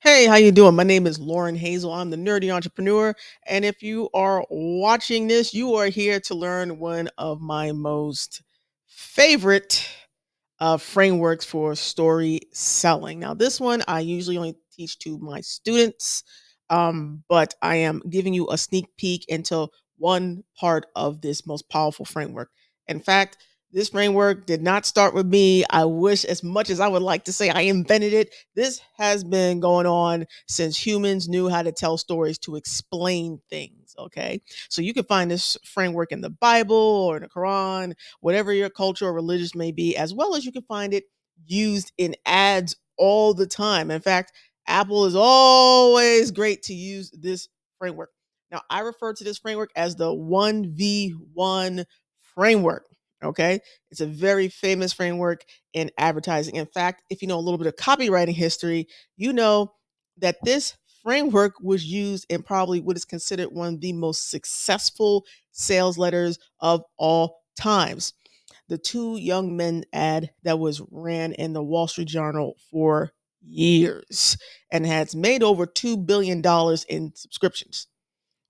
Hey, how you doing? My name is Lauren Hazel. I'm the nerdy entrepreneur, and if you are watching this, you are here to learn one of my most favorite frameworks for story selling. Now, this one I usually only teach to my students, but I am giving you a sneak peek into one part of this most powerful framework. In fact, this framework did not start with me. I wish, as much as I would like to say I invented it, this has been going on since humans knew how to tell stories to explain things. Okay. So you can find this framework in the Bible or in the Quran, whatever your culture or religious may be, as well as you can find it used in ads all the time. In fact, Apple is always great to use this framework. Now, I refer to this framework as the 1v1 framework. Okay. It's a very famous framework in advertising. In fact, if you know a little bit of copywriting history, you know that this framework was used in probably what is considered one of the most successful sales letters of all times. The two young men ad that was ran in the Wall Street Journal for years and has made over $2 billion in subscriptions.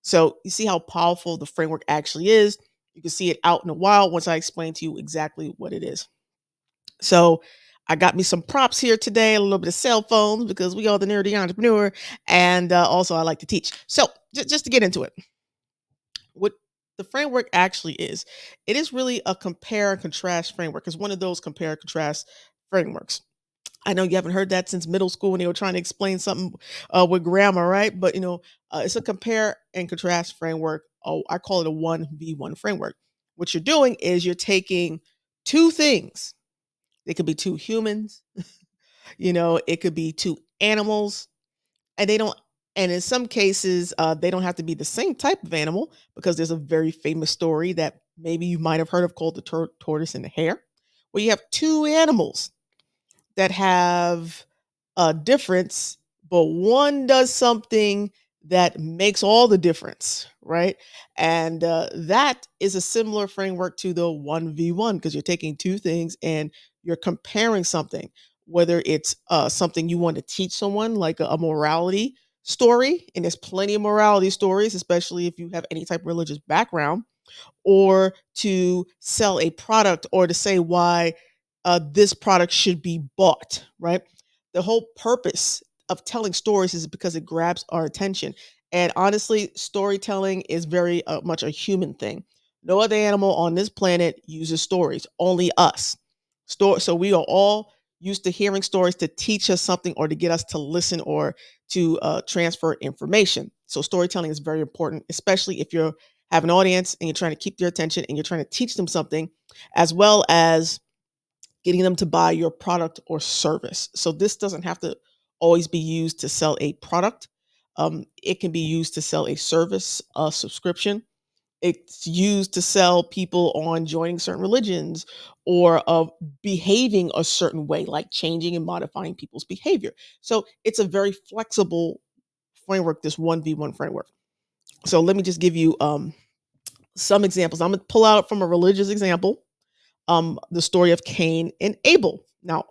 So you see how powerful the framework actually is. You can see it out in the wild once I explain to you exactly what it is. So I got me some props here today, a little bit of cell phones because we are the nerdy entrepreneur, and also I like to teach. So just to get into it, what the framework actually is, it is really a compare and contrast framework. It's one of those compare and contrast frameworks. I know you haven't heard that since middle school when they were trying to explain something with grammar, right? But it's a compare and contrast framework. Oh, I call it a 1v1 framework. What you're doing is you're taking two things. They could be two humans, it could be two animals, and they don't. And in some cases, they don't have to be the same type of animal because there's a very famous story that maybe you might have heard of called the tortoise and the hare, where you have two animals that have a difference, but one does something that makes all the difference, right? And that is a similar framework to the 1v1 because you're taking two things and you're comparing something, whether it's something you want to teach someone, like a morality story, and there's plenty of morality stories, especially if you have any type of religious background, or to sell a product or to say why this product should be bought, right? The whole purpose of telling stories is because it grabs our attention. And honestly, storytelling is very much a human thing. No other animal on this planet uses stories, only us. So we are all used to hearing stories to teach us something or to get us to listen or to transfer information. So storytelling is very important, especially if you have an audience and you're trying to keep their attention and you're trying to teach them something, as well as getting them to buy your product or service. So this doesn't have to always be used to sell a product. It can be used to sell a service, a subscription. It's used to sell people on joining certain religions or of behaving a certain way, like changing and modifying people's behavior. So it's a very flexible framework, this 1v1 framework. So let me just give you some examples. I'm gonna pull out from a religious example, the story of Cain and Abel. Now,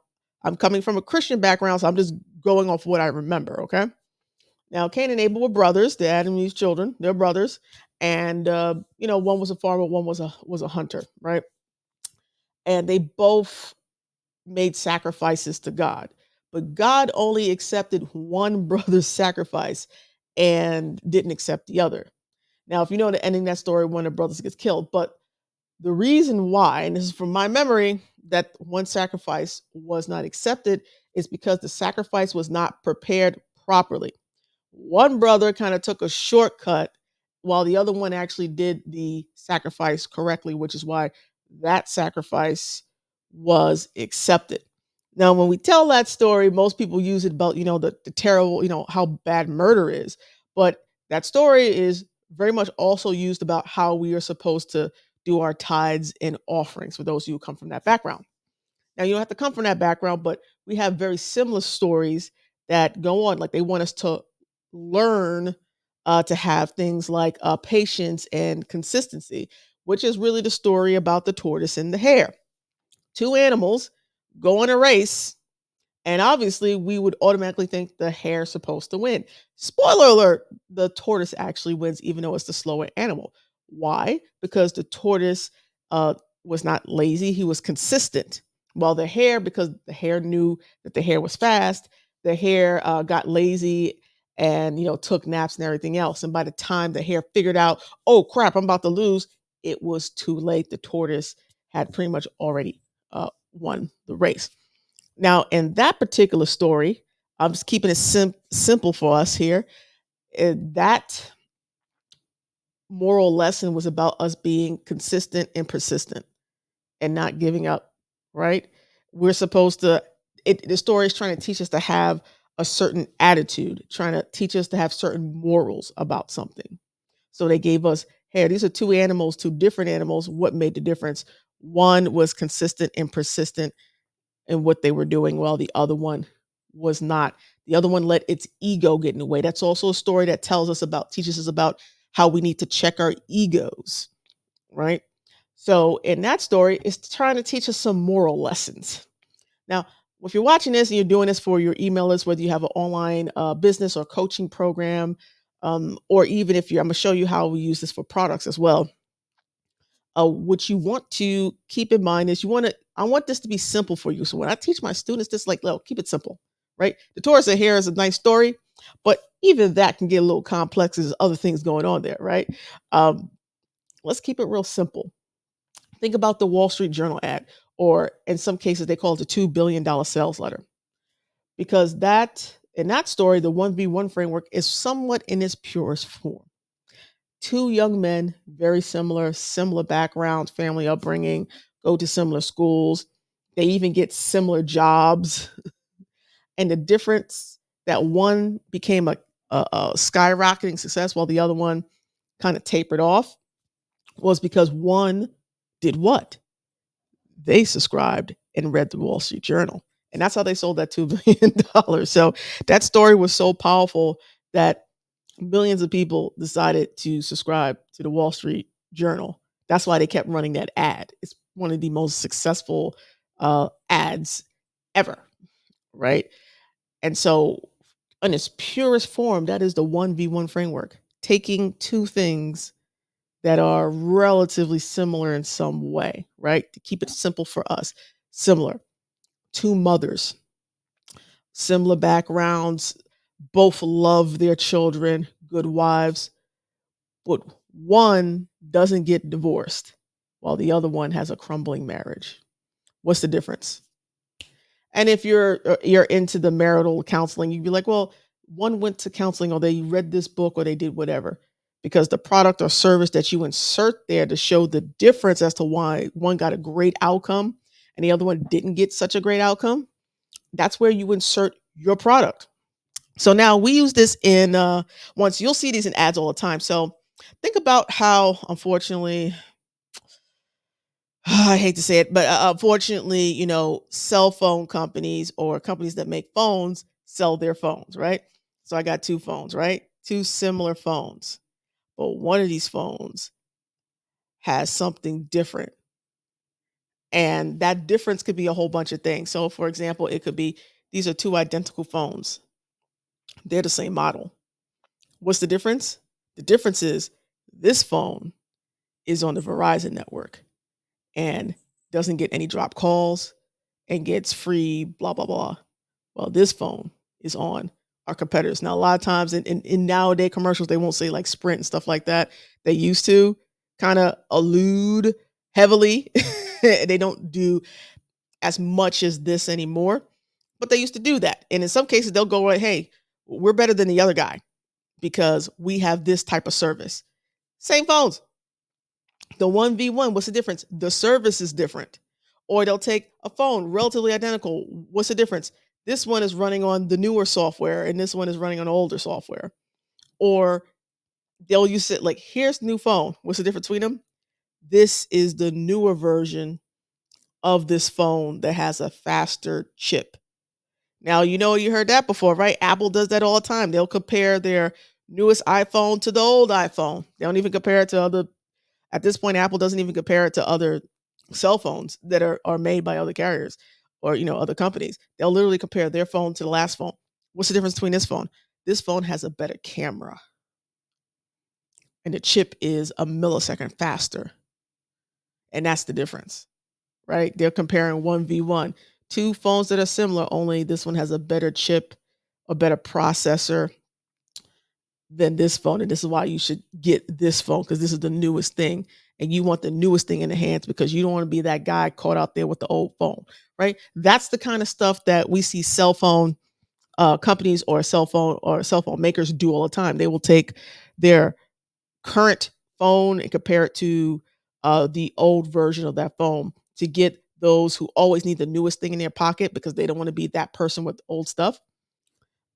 I'm coming from a Christian background, so I'm just going off what I remember. Okay. Now, Cain and Abel were brothers. They Adam and Eve's children. They're brothers, and one was a farmer, one was a hunter, right? And they both made sacrifices to God, but God only accepted one brother's sacrifice and didn't accept the other. Now, if you know the ending of that story, one of the brothers gets killed, but the reason why, and this is from my memory, that one sacrifice was not accepted is because the sacrifice was not prepared properly. One brother kind of took a shortcut while the other one actually did the sacrifice correctly, which is why that sacrifice was accepted. Now, when we tell that story, most people use it about, the terrible, how bad murder is. But that story is very much also used about how we are supposed to do our tithes and offerings for those of you who come from that background. Now, you don't have to come from that background, but we have very similar stories that go on. Like they want us to learn to have things like patience and consistency, which is really the story about the tortoise and the hare. Two animals go on a race, And obviously, we would automatically think the hare's supposed to win. Spoiler alert, the tortoise actually wins, even though it's the slower animal. Why? Because the tortoise uh, was not lazy, he was consistent. While the hare, because the hare knew that the hare was fast, the hare got lazy and took naps and everything else. And by the time the hare figured out, oh crap, I'm about to lose, it was too late. The tortoise had pretty much already won the race. Now, in that particular story, I'm just keeping it simple for us here. That moral lesson was about us being consistent and persistent and not giving up, right? We're supposed to, the story is trying to teach us to have a certain attitude, trying to teach us to have certain morals about something. So they gave us, hey, these are two animals, two different animals. What made the difference? One was consistent and persistent in what they were doing, while the other one was not. The other one let its ego get in the way. That's also a story that teaches us about how we need to check our egos, right? So in that story, it's trying to teach us some moral lessons. Now, if you're watching this and you're doing this for your email list, whether you have an online business or coaching program, or even if I'm going to show you how we use this for products as well. What you want to keep in mind is I want this to be simple for you. So when I teach my students this, like, keep it simple, right? The tortoise and hare is a nice story, but even that can get a little complex. There's other things going on there, right? Um, let's keep it real simple. Think about the Wall Street Journal ad, or in some cases, they call it the $2 billion sales letter, because in that story, the 1v1 framework is somewhat in its purest form. Two young men, very similar backgrounds, family upbringing, go to similar schools. They even get similar jobs. And the difference, that one became a skyrocketing success while the other one kind of tapered off, was because one did what? They subscribed and read the Wall Street Journal. And that's how they sold that $2 billion. So that story was so powerful that millions of people decided to subscribe to the Wall Street Journal. That's why they kept running that ad. It's one of the most successful ads ever, right? And so, in its purest form, that is the 1v1 framework, taking two things that are relatively similar in some way, right? To keep it simple for us, similar. Two mothers, similar backgrounds, both love their children, good wives, but one doesn't get divorced while the other one has a crumbling marriage. What's the difference? And if you're into the marital counseling, you'd be like, well, one went to counseling, or they read this book, or they did whatever. Because the product or service that you insert there to show the difference as to why one got a great outcome and the other one didn't get such a great outcome, that's where you insert your product. So now we use this in once you'll see these in ads all the time. So think about how, unfortunately, I hate to say it, but unfortunately, cell phone companies or companies that make phones sell their phones, right? So I got two phones, right? Two similar phones, but one of these phones has something different. And that difference could be a whole bunch of things. So, for example, it could be these are two identical phones, they're the same model. What's the difference? The difference is this phone is on the Verizon network and doesn't get any drop calls and gets free blah blah blah. Well, this phone is on our competitors. Now, a lot of times in nowadays commercials, they won't say like Sprint and stuff like that. They used to kind of allude heavily. They don't do as much as this anymore, but they used to do that. And in some cases, they'll go, right, hey, we're better than the other guy because we have this type of service. Same phones. The 1v1, what's the difference? The service is different. Or they'll take a phone relatively identical. What's the difference? This one is running on the newer software and this one is running on older software. Or they'll use it like, here's the new phone. What's the difference between them? This is the newer version of this phone that has a faster chip. Now, you heard that before, right? Apple does that all the time. They'll compare their newest iPhone to the old iPhone. They don't even compare it to other. At this point, Apple doesn't even compare it to other cell phones that are made by other carriers or other companies. They'll literally compare their phone to the last phone. What's the difference between this phone? This phone has a better camera, and the chip is a millisecond faster, and that's the difference, right? They're comparing 1v1, two phones that are similar, only this one has a better chip, a better processor than this phone, and this is why you should get this phone, because this is the newest thing, and you want the newest thing in the hands because you don't want to be that guy caught out there with the old phone, right? That's the kind of stuff that we see cell phone companies or cell phone makers do all the time. They will take their current phone and compare it to the old version of that phone to get those who always need the newest thing in their pocket because they don't want to be that person with old stuff.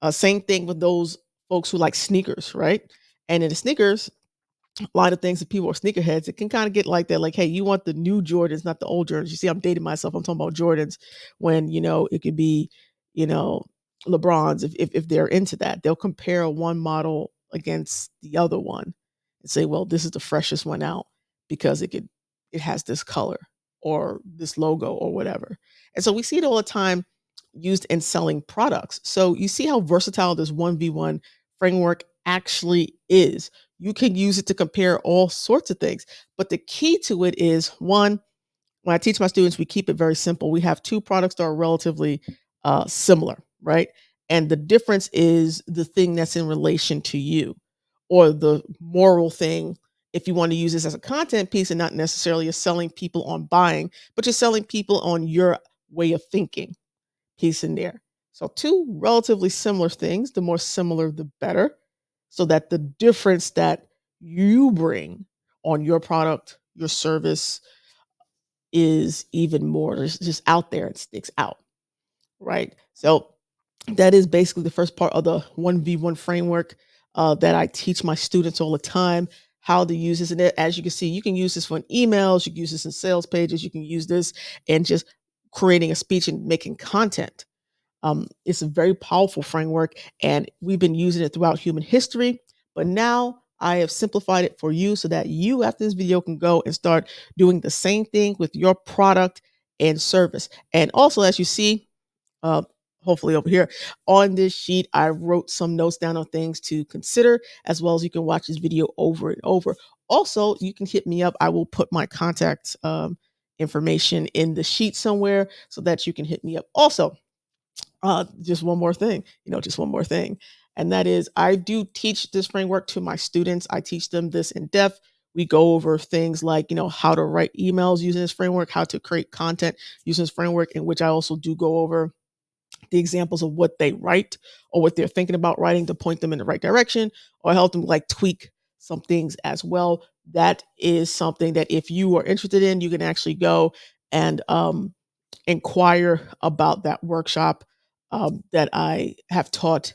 Same thing with those folks who like sneakers, right? And in the sneakers, a lot of things that people are sneakerheads, it can kind of get like that. Like, hey, you want the new Jordans, not the old Jordans. You see, I'm dating myself. I'm talking about Jordans when, it could be, you know, LeBrons. If they're into that, they'll compare one model against the other one and say, well, this is the freshest one out because it has this color or this logo or whatever. And so we see it all the time used in selling products. So you see how versatile this 1v1 framework actually is. You can use it to compare all sorts of things. But the key to it is one, when I teach my students, we keep it very simple. We have two products that are relatively similar, right? And the difference is the thing that's in relation to you or the moral thing. If you want to use this as a content piece and not necessarily a selling people on buying, but you're selling people on your way of thinking piece in there. So two relatively similar things, the more similar the better, so that the difference that you bring on your product, your service is even more just out there and sticks out, right? So that is basically the first part of the 1v1 framework that I teach my students all the time how to use this. And as you can see, you can use this for emails, you can use this in sales pages, you can use this in just creating a speech and making content. It's a very powerful framework, and we've been using it throughout human history. But now I have simplified it for you so that you, after this video, can go and start doing the same thing with your product and service. And also, as you see, uh, hopefully over here on this sheet, I wrote some notes down on things to consider, as well as you can watch this video over and over. Also, you can hit me up. I will put my contact information in the sheet somewhere so that you can hit me up. Also, just one more thing, just one more thing. And that is, I do teach this framework to my students. I teach them this in depth. We go over things like, how to write emails using this framework, how to create content using this framework, in which I also do go over the examples of what they write or what they're thinking about writing to point them in the right direction or help them like tweak some things as well. That is something that if you are interested in, you can actually go and inquire about that workshop that I have taught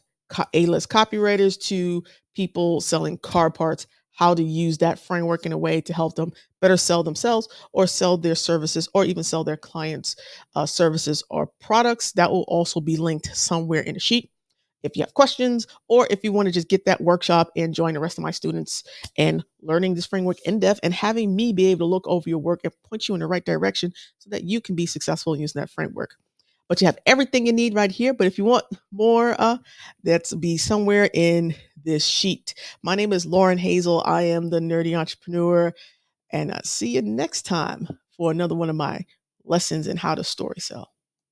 A-list copywriters to people selling car parts, how to use that framework in a way to help them better sell themselves or sell their services or even sell their clients' services or products. That will also be linked somewhere in the sheet. If you have questions or if you want to just get that workshop and join the rest of my students and learning this framework in depth and having me be able to look over your work and point you in the right direction so that you can be successful in using that framework. But you have everything you need right here. But if you want more, that's be somewhere in this sheet. My name is Lauren Hazel. I am the Nerdy Entrepreneur, and I see you next time for another one of my lessons in how to story sell.